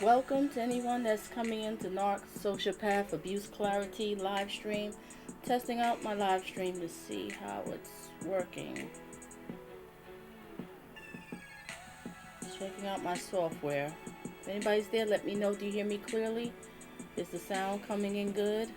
Welcome to anyone that's coming into Narc, Sociopath, Abuse Clarity live stream. Testing out my live stream to see how it's working. Checking out my software. If anybody's there, let me know. Do you hear me clearly? Is the sound coming in good?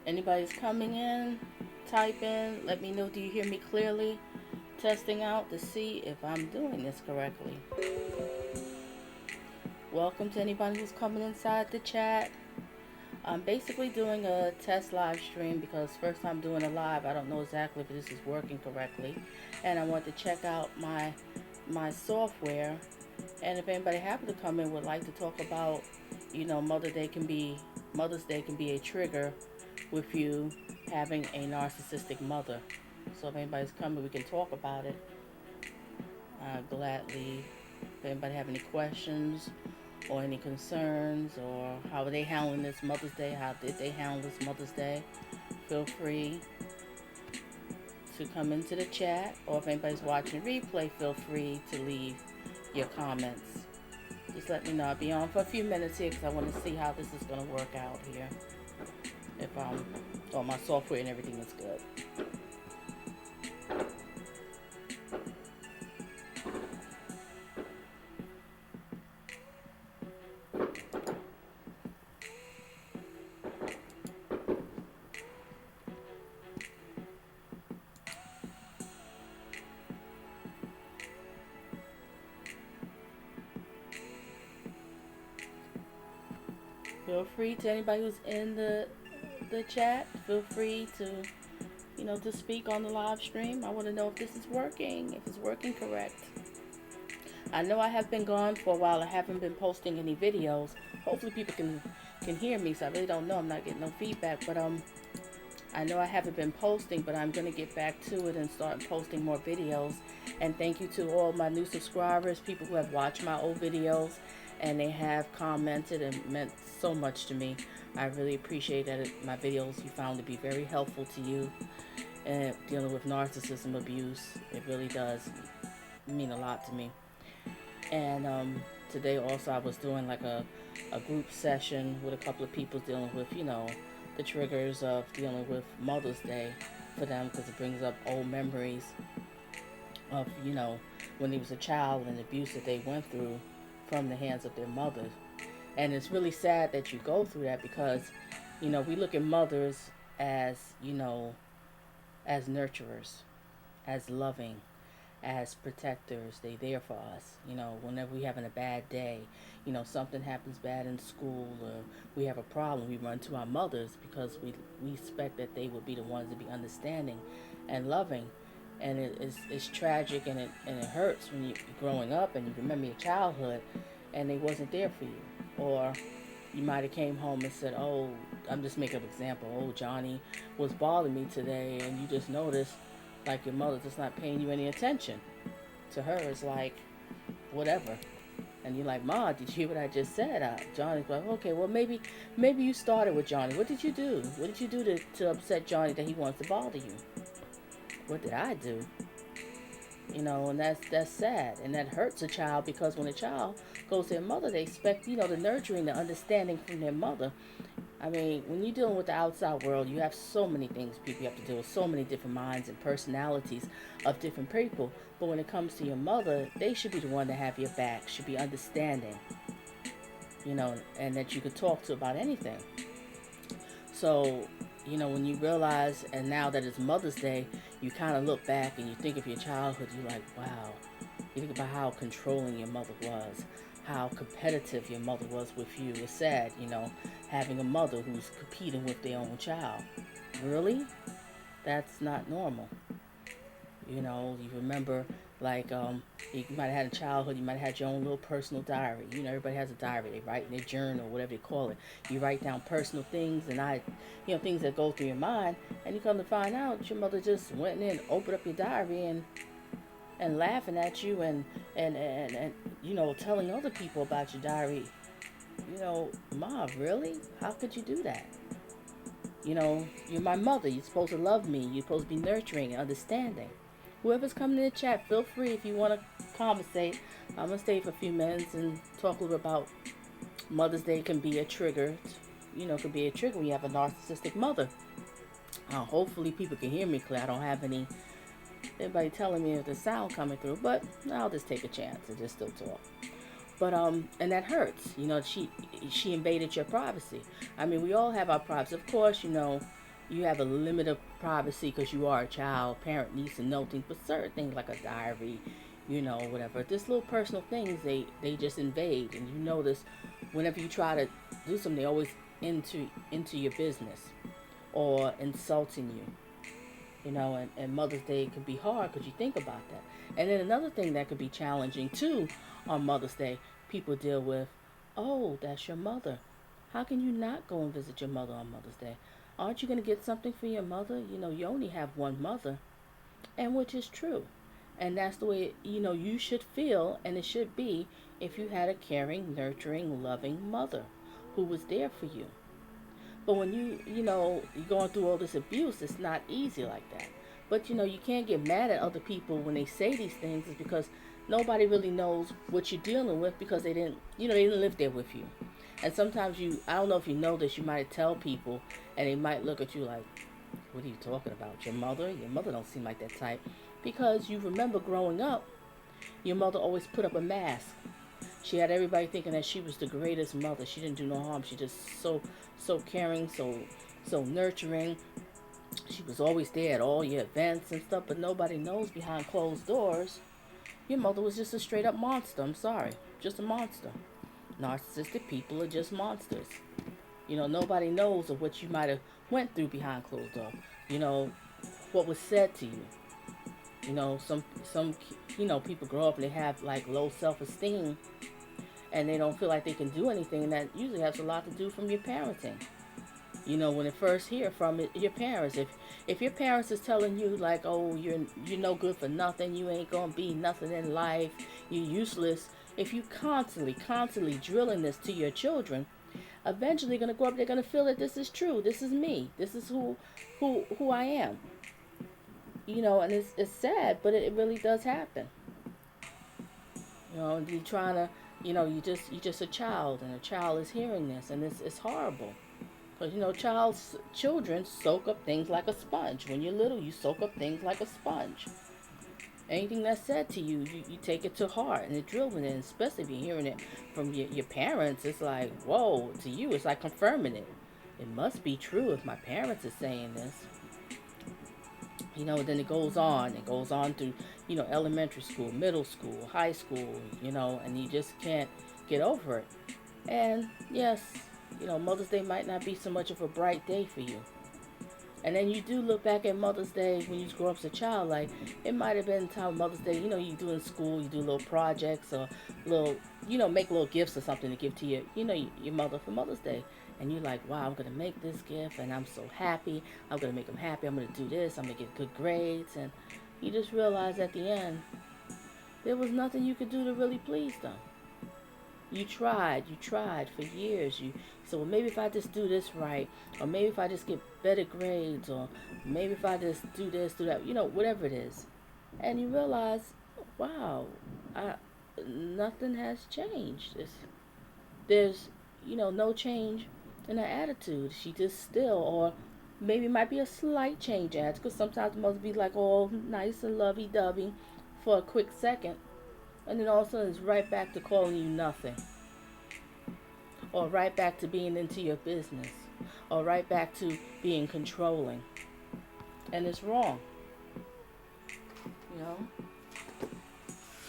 Anybody's coming in, type in, let me know, do you hear me clearly? Testing out to see if I'm doing this correctly. Welcome to anybody who's coming inside the chat. I'm basically doing a test live stream because first time doing a live, I don't know exactly if this is working correctly. And I want to check out my software. And if anybody happen to come in would like to talk about, Mother's Day can be a trigger with you having a narcissistic mother. So if anybody's coming, we can talk about it. Gladly. If anybody have any questions or any concerns, or how are they handling this Mother's Day? How did they handle this Mother's Day? Feel free to come into the chat, or if anybody's watching replay, feel free to leave your comments. Just let me know. I'll be on for a few minutes here because I want to see how this is going to work out here. If all my software and everything is good. Feel free to anybody who's in the chat, feel free to to speak on the live stream. I want to know if this is working, if it's working correct. I know I have been gone for a while. I haven't been posting any videos. Hopefully people can hear me, so I really don't know. I'm not getting no feedback, but I know I haven't been posting, but I'm going to get back to it and start posting more videos. And thank you to all my new subscribers, people who have watched my old videos and they have commented and meant so much to me. I really appreciate that my videos you found to be very helpful to you and dealing with narcissism abuse. It really does mean a lot to me. And today also I was doing like a group session with a couple of people dealing with, the triggers of dealing with Mother's Day for them, because it brings up old memories of, when he was a child and the abuse that they went through from the hands of their mothers. And it's really sad that you go through that because, we look at mothers as, as nurturers, as loving, as protectors. They there for us. Whenever we having a bad day, something happens bad in school or we have a problem, we run to our mothers because we expect that they would be the ones to be understanding and loving. And it's tragic and it hurts when you're growing up and you remember your childhood and they wasn't there for you. Or you might have came home and said, oh, I'm just making an example, oh, Johnny was bothering me today, and you just noticed like your mother just not paying you any attention. To her it's like whatever. And you're like, Ma, did you hear what I just said? Johnny's like, okay, well maybe you started with Johnny. What did you do? What did you do to upset Johnny that he wants to bother you? What did I do? And that's sad, and that hurts a child, because when a child goes to their mother, they expect, the nurturing, the understanding from their mother. I mean, when you're dealing with the outside world, you have so many things people you have to deal with, so many different minds and personalities of different people. But when it comes to your mother, they should be the one to have your back, should be understanding, and that you could talk to about anything. So, when you realize, and now that it's Mother's Day, you kind of look back and you think of your childhood, you're like, wow. You think about how controlling your mother was, how competitive your mother was with you. It's sad, having a mother who's competing with their own child. Really? That's not normal. You remember, like, you might have had a childhood, you might have had your own little personal diary. Everybody has a diary. They write in their journal, whatever they call it. You write down personal things things that go through your mind, and you come to find out your mother just went in and opened up your diary and laughing at you and telling other people about your diary. Ma, really? How could you do that? You're my mother. You're supposed to love me. You're supposed to be nurturing and understanding. Whoever's coming in the chat, feel free if you want to conversate. I'm going to stay for a few minutes and talk a little bit about Mother's Day can be a trigger. Can be a trigger when you have a narcissistic mother. Hopefully people can hear me clear. I don't have anybody telling me if the sound coming through, but I'll just take a chance and just still talk. But and that hurts. She invaded your privacy. I mean, we all have our privacy. Of course, you have a limit of privacy because you are a child. Parent needs to know things, but certain things like a diary, whatever. This little personal things they just invade, and you notice whenever you try to do something, they always into your business or insulting you. And Mother's Day can be hard because you think about that. And then another thing that could be challenging too on Mother's Day, people deal with, oh, that's your mother. How can you not go and visit your mother on Mother's Day? Aren't you going to get something for your mother? You only have one mother, and which is true. And that's the way, you should feel, and it should be if you had a caring, nurturing, loving mother who was there for you. But when you're going through all this abuse, it's not easy like that. But, you can't get mad at other people when they say these things, is because nobody really knows what you're dealing with because they didn't live there with you. And sometimes I don't know if you know this, you might tell people and they might look at you like, what are you talking about? Your mother? Your mother don't seem like that type. Because you remember growing up, your mother always put up a mask. She had everybody thinking that she was the greatest mother. She didn't do no harm. She just so caring, so nurturing. She was always there at all your events and stuff, but nobody knows behind closed doors. Your mother was just a straight up monster. I'm sorry. Just a monster. Narcissistic people are just monsters. Nobody knows of what you might have went through behind closed doors. What was said to you. Some people grow up and they have like low self-esteem and they don't feel like they can do anything, and that usually has a lot to do from your parenting. When they first hear from your parents, if your parents is telling you like, oh, you're no good for nothing, you ain't gonna be nothing in life, you're useless. If you constantly drilling this to your children, eventually they're gonna grow up, they're gonna feel that this is true, this is me, this is who I am. And it's sad, but it really does happen. And you're trying to, you're just a child, and a child is hearing this, and it's horrible. Because, children soak up things like a sponge. When you're little, you soak up things like a sponge. Anything that's said to you, you take it to heart, and it drills in it, especially if you're hearing it from your parents. It's like, whoa, to you, it's like confirming it. It must be true if my parents are saying this. Then it goes on through, elementary school, middle school, high school, and you just can't get over it. And yes, Mother's Day might not be so much of a bright day for you. And then you do look back at Mother's Day when you grow up as a child, like, it might have been time Mother's Day, you do in school, you do little projects or little, make little gifts or something to give to your mother for Mother's Day. And you're like, wow, I'm going to make this gift, and I'm so happy. I'm going to make them happy. I'm going to do this. I'm going to get good grades. And you just realize at the end, there was nothing you could do to really please them. You tried for years. So well, maybe if I just do this right, or maybe if I just get better grades, or maybe if I just do this, do that, whatever it is. And you realize, wow, nothing has changed. There's no change in her attitude. She just still, or maybe it might be a slight change in attitude, because sometimes mothers be like all nice and lovey-dovey for a quick second, and then all of a sudden it's right back to calling you nothing, or right back to being into your business, or right back to being controlling. And it's wrong, you know.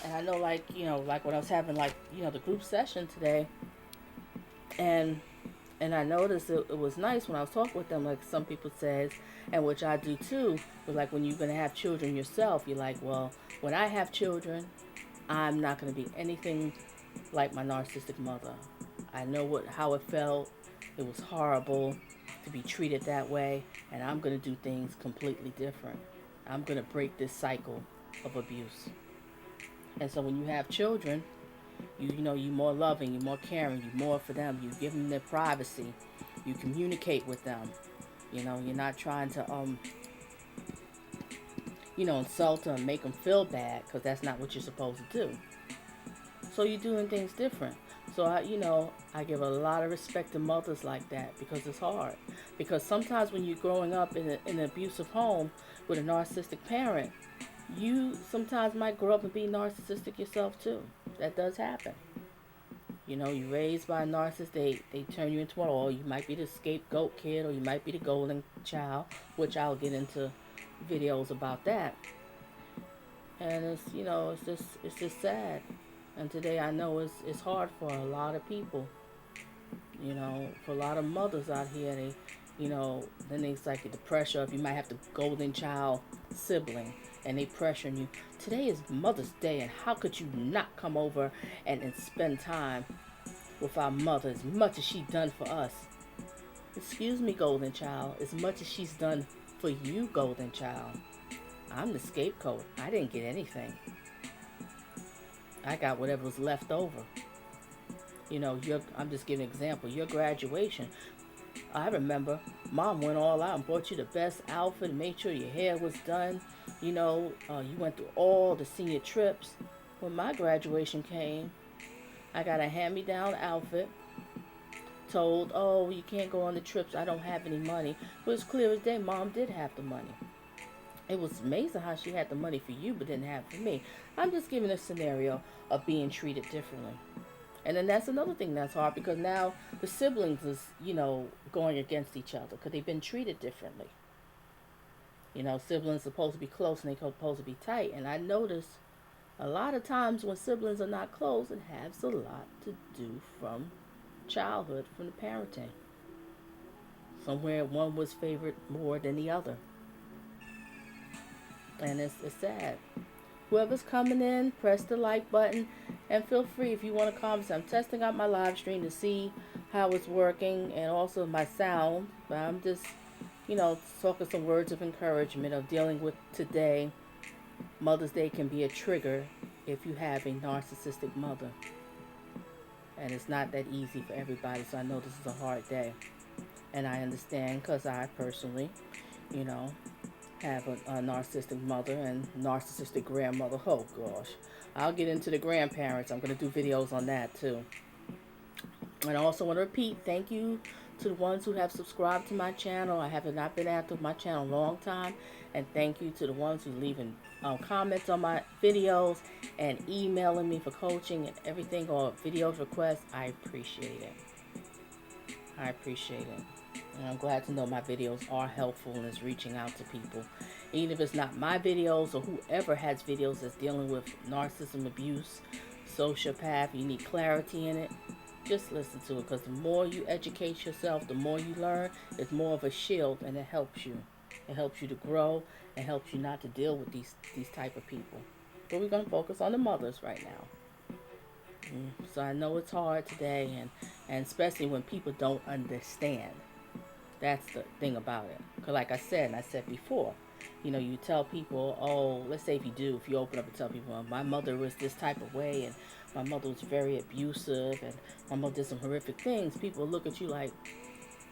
And I know, like, like when I was having, like, the group session today, and I noticed it was nice when I was talking with them, like some people says, and which I do too, but like when you're going to have children yourself, you're like, well, when I have children, I'm not going to be anything like my narcissistic mother. I know how it felt. It was horrible to be treated that way, and I'm going to do things completely different. I'm going to break this cycle of abuse. And so when you have children, you're more loving, you're more caring, you're more for them, you give them their privacy, you communicate with them. You're not trying to insult them, make them feel bad, because that's not what you're supposed to do. So you're doing things different. So I give a lot of respect to mothers like that, because it's hard. Because sometimes when you're growing up in an abusive home with a narcissistic parent, you sometimes might grow up and be narcissistic yourself too. That does happen. You're raised by a narcissist, they turn you into one, or you might be the scapegoat kid, or you might be the golden child, which I'll get into videos about that. And it's just sad. And today I know it's hard for a lot of people. For a lot of mothers out here, then it's like the pressure of, you might have the golden child sibling, and they pressuring you. Today is Mother's Day, and how could you not come over and spend time with our mother as much as she done for us? Excuse me, golden child, as much as she's done for you, golden child. I'm the scapegoat. I didn't get anything. I got whatever was left over. I'm just giving an example. Your graduation, I remember Mom went all out and bought you the best outfit and made sure your hair was done. You went through all the senior trips. When my graduation came, I got a hand-me-down outfit, told, oh, you can't go on the trips, I don't have any money. But it's clear as day, Mom did have the money. It was amazing how she had the money for you but didn't have it for me. I'm just giving a scenario of being treated differently. And then that's another thing that's hard, because now the siblings is, going against each other because they've been treated differently. Siblings are supposed to be close and they're supposed to be tight. And I notice a lot of times when siblings are not close, it has a lot to do from childhood, from the parenting. Somewhere one was favored more than the other. And it's sad. Whoever's coming in, press the like button, and feel free if you want to comment. I'm testing out my live stream to see how it's working, and also my sound. But I'm just, talking some words of encouragement of dealing with today. Mother's Day can be a trigger if you have a narcissistic mother. And it's not that easy for everybody, so I know this is a hard day. And I understand, because I personally, have a narcissistic mother and narcissistic grandmother. Oh gosh, I'll get into the grandparents. I'm going to do videos on that too. And I also want to repeat, thank you to the ones who have subscribed to my channel. I have not been active on my channel a long time. And thank you to the ones who leaving comments on my videos and emailing me for coaching and everything, or videos requests. I appreciate it. I appreciate it. And I'm glad to know my videos are helpful and is reaching out to people. Even if it's not my videos, or whoever has videos that's dealing with narcissism, abuse, sociopath, you need clarity in it, just listen to it. Because the more you educate yourself, the more you learn, it's more of a shield, and it helps you. It helps you to grow, and helps you not to deal with these type of people. But we're going to focus on the mothers right now. So I know it's hard today, and especially when people don't understand. That's the thing about it. Because like I said, and I said before, you tell people, oh, let's say if you open up and tell people, my mother was this type of way, and my mother was very abusive, and my mother did some horrific things, people look at you like,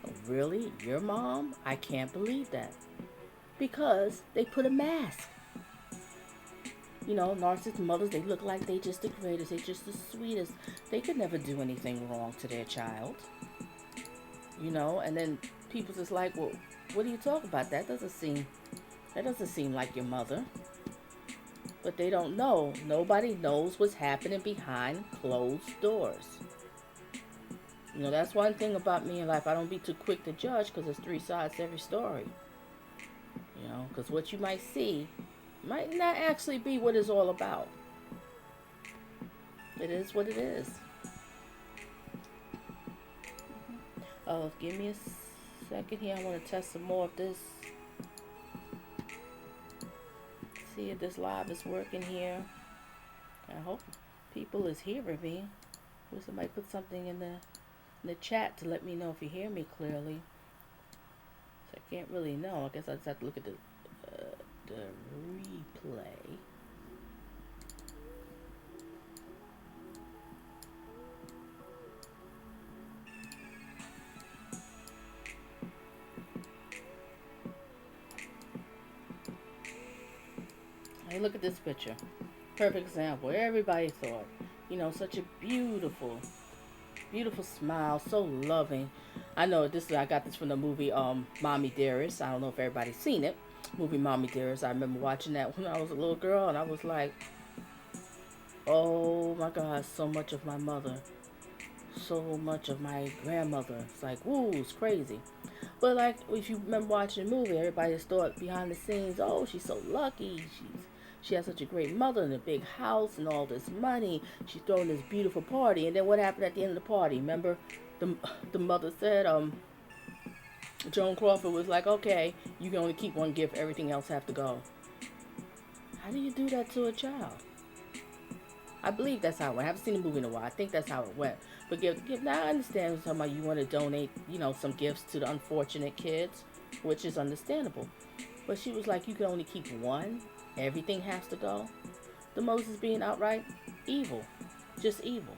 oh, really? Your mom? I can't believe that. Because they put a mask. Narcissist mothers, they look like they just the greatest, they just the sweetest. They could never do anything wrong to their child. you know. And then people just like, well, what do you talk about? That doesn't seem like your mother. But they don't know. Nobody knows what's happening behind closed doors. You know, that's one thing about me in life. I don't be too quick to judge because there's three sides to every story. You know, because what you might see might not actually be what it's all about. It is what it is. Oh, give me a second here. I want to test some more of this. See if this live is working here. I hope people is hearing me. Will somebody put something in the chat to let me know if you hear me clearly? So I can't really know. I guess I just have to look at the replay. Hey, look at this picture. Perfect example. Everybody thought, you know, such a beautiful, beautiful smile, so loving. I know I got this from the movie Mommy Dearest. I don't know if everybody's seen it. Movie Mommy Dearest. I remember watching that when I was a little girl, and I was like, oh my God, so much of my mother, so much of my grandmother. It's like, woo, it's crazy. But like, if you remember watching the movie, everybody just thought behind the scenes, oh, she's so lucky. She has such a great mother and a big house and all this money. She's throwing this beautiful party. And then what happened at the end of the party? Remember, the mother said, Joan Crawford was like, okay, you can only keep one gift. Everything else have to go. How do you do that to a child? I believe that's how it went. I haven't seen the movie in a while. I think that's how it went. But now I understand talking about you want to donate, you know, some gifts to the unfortunate kids, which is understandable. But she was like, you can only keep one. Everything has to go. The Moses being outright evil. Just evil.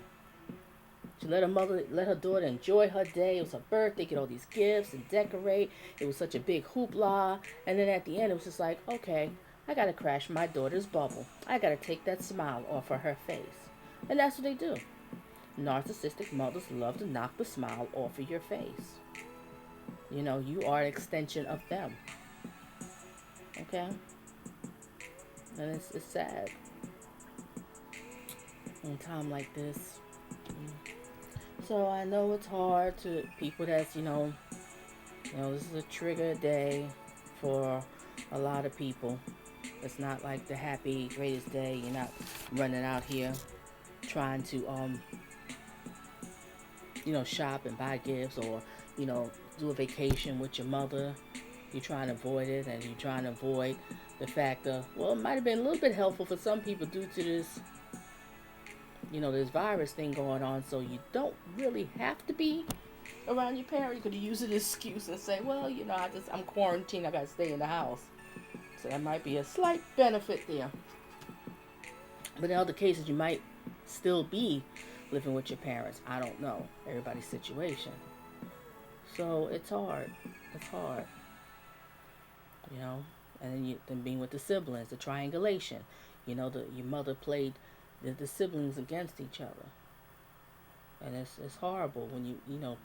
She let her daughter enjoy her day. It was her birthday, get all these gifts and decorate. It was such a big hoopla. And then at the end, it was just like, okay, I gotta crash my daughter's bubble. I gotta take that smile off of her face. And that's what they do. Narcissistic mothers love to knock the smile off of your face. You know, you are an extension of them. Okay? And it's sad. In a time like this. So I know it's hard to people that's, you know, this is a trigger day for a lot of people. It's not like the happy, greatest day. You're not running out here trying to, shop and buy gifts or, do a vacation with your mother. You're trying to avoid it, and you're trying to avoid the fact of, well, it might have been a little bit helpful for some people due to this, this virus thing going on. So you don't really have to be around your parents. You could use an excuse and say, well, I'm quarantined. I got to stay in the house. So that might be a slight benefit there. But in other cases, you might still be living with your parents. I don't know. Everybody's situation. So it's hard. It's hard. And then being with the siblings, the triangulation. Your mother played the siblings against each other. And it's horrible when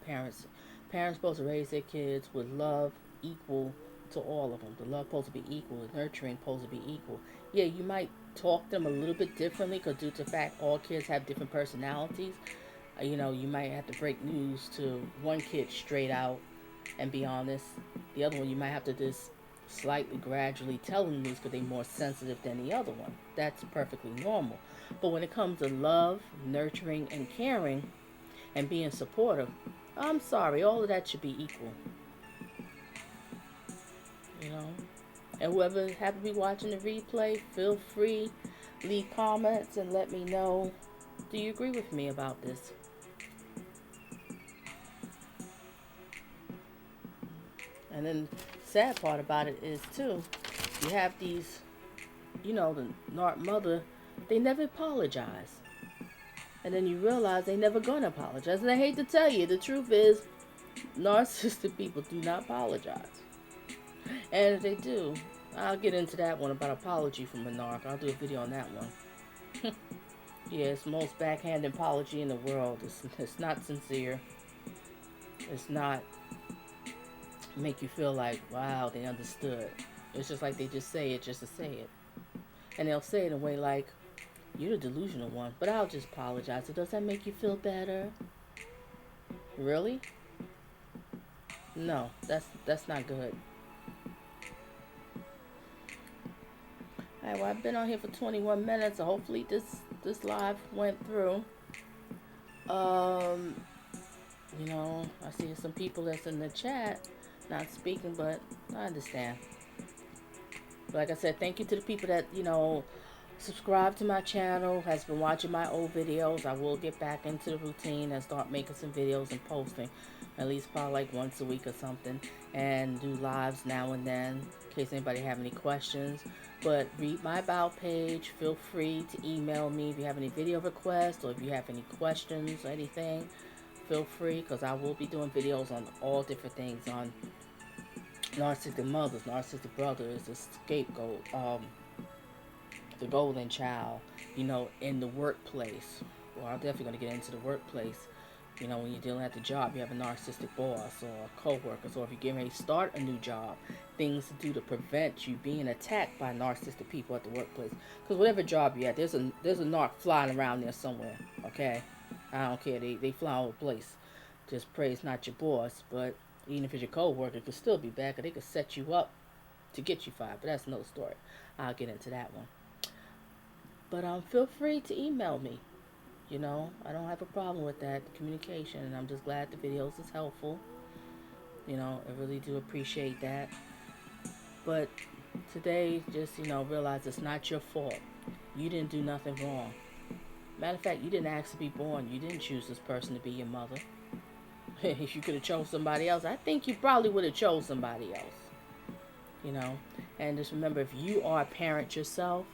parents supposed to raise their kids with love equal to all of them. The love supposed to be equal. The nurturing supposed to be equal. Yeah, you might talk to them a little bit differently because due to the fact all kids have different personalities. You might have to break news to one kid straight out and be honest. The other one you might have to just slightly gradually tell them news because they're more sensitive than the other one. That's perfectly normal. But when it comes to love, nurturing, and caring, and being supportive, I'm sorry, all of that should be equal. And whoever happen to be watching the replay, feel free, leave comments and let me know. Do you agree with me about this? And then the sad part about it is too, you have these, the Narc mother, they never apologize. And then you realize they never gonna apologize. And I hate to tell you, the truth is, narcissistic people do not apologize. And if they do, I'll get into that one about apology from a narc. I'll do a video on that one. Yeah, it's the most backhanded apology in the world. It's not sincere. It's not make you feel like, wow, they understood. It's just like they just say it just to say it. And they'll say it in a way like, you're the delusional one, but I'll just apologize. So does that make you feel better? Really? No, that's not good. Alright, well, I've been on here for 21 minutes, so hopefully this live went through. Um, I see some people that's in the chat not speaking, but I understand. But like I said, thank you to the people that, subscribe to my channel, has been watching my old videos. I will get back into the routine and start making some videos and posting, at least probably like once a week or something, and do lives now and then in case anybody have any questions. But read my about page. Feel free to email me if you have any video requests or if you have any questions or anything. Feel free, because I will be doing videos on all different things, on narcissistic mothers, narcissistic brothers, the scapegoat, the golden child, in the workplace. Well, I'm definitely going to get into the workplace. When you're dealing at the job, you have a narcissistic boss or co-workers, or if you're getting ready to start a new job, things to do to prevent you being attacked by narcissistic people at the workplace. Because whatever job you're at, there's a narc flying around there somewhere, okay? I don't care. They fly all over the place. Just pray it's not your boss, but even if it's your co-worker, it could still be bad, because they could set you up to get you fired. But that's another story. I'll get into that one. But feel free to email me. I don't have a problem with that communication, and I'm just glad the videos is helpful. I really do appreciate that. But today, just, realize it's not your fault. You didn't do nothing wrong. Matter of fact, you didn't ask to be born. You didn't choose this person to be your mother. If you could have chose somebody else, I think you probably would have chose somebody else. And just remember, if you are a parent yourself,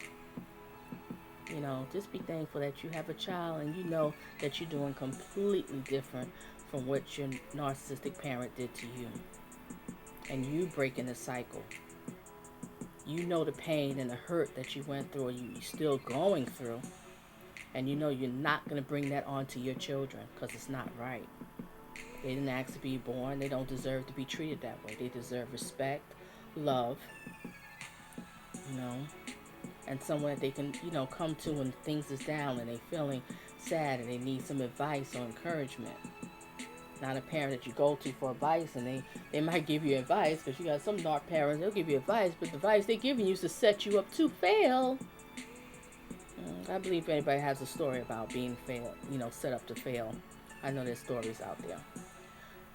just be thankful that you have a child, and you know that you're doing completely different from what your narcissistic parent did to you. And you breaking the cycle. You know the pain and the hurt that you went through, or you're still going through. And you're not going to bring that onto your children, because it's not right. They didn't ask to be born. They don't deserve to be treated that way. They deserve respect, love, and someone that they can, come to when things is down and they feeling sad and they need some advice or encouragement. Not a parent that you go to for advice, and they might give you advice, because you got some narc parents, they'll give you advice, but the advice they're giving you is to set you up to fail. I believe anybody has a story about being set up to fail. I know there's stories out there.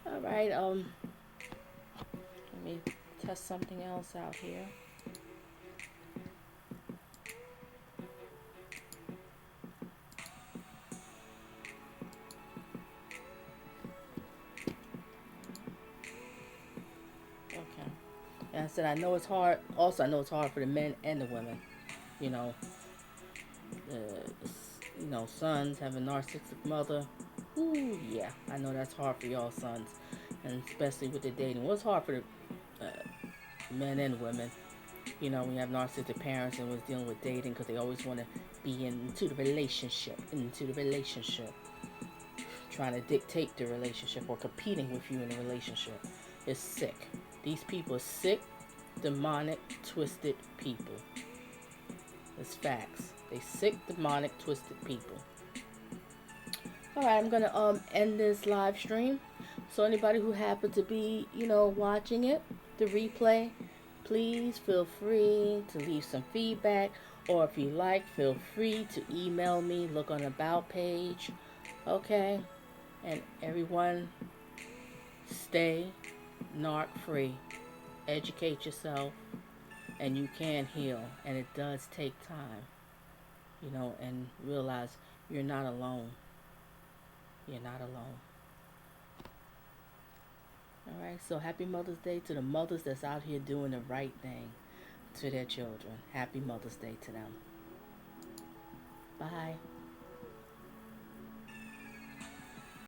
All right, let me test something else out here. And I said, I know it's hard. Also, I know it's hard for the men and the women. Sons have a narcissistic mother. Ooh, yeah. I know that's hard for y'all sons. And especially with the dating. Well, it's hard for the men and women. When you have narcissistic parents and was dealing with dating, because they always want to be into the relationship. Trying to dictate the relationship or competing with you in the relationship. It's sick. These people are sick, demonic, twisted people. It's facts. They sick, demonic, twisted people. Alright, I'm going to end this live stream. So anybody who happened to be, watching it, the replay, please feel free to leave some feedback. Or if you like, feel free to email me. Look on the About page. Okay? And everyone, stay narc free. Educate yourself, and you can heal, and it does take time, and realize you're not alone. Alright, so happy Mother's Day to the mothers that's out here doing the right thing to their children. Happy Mother's Day to them. Bye.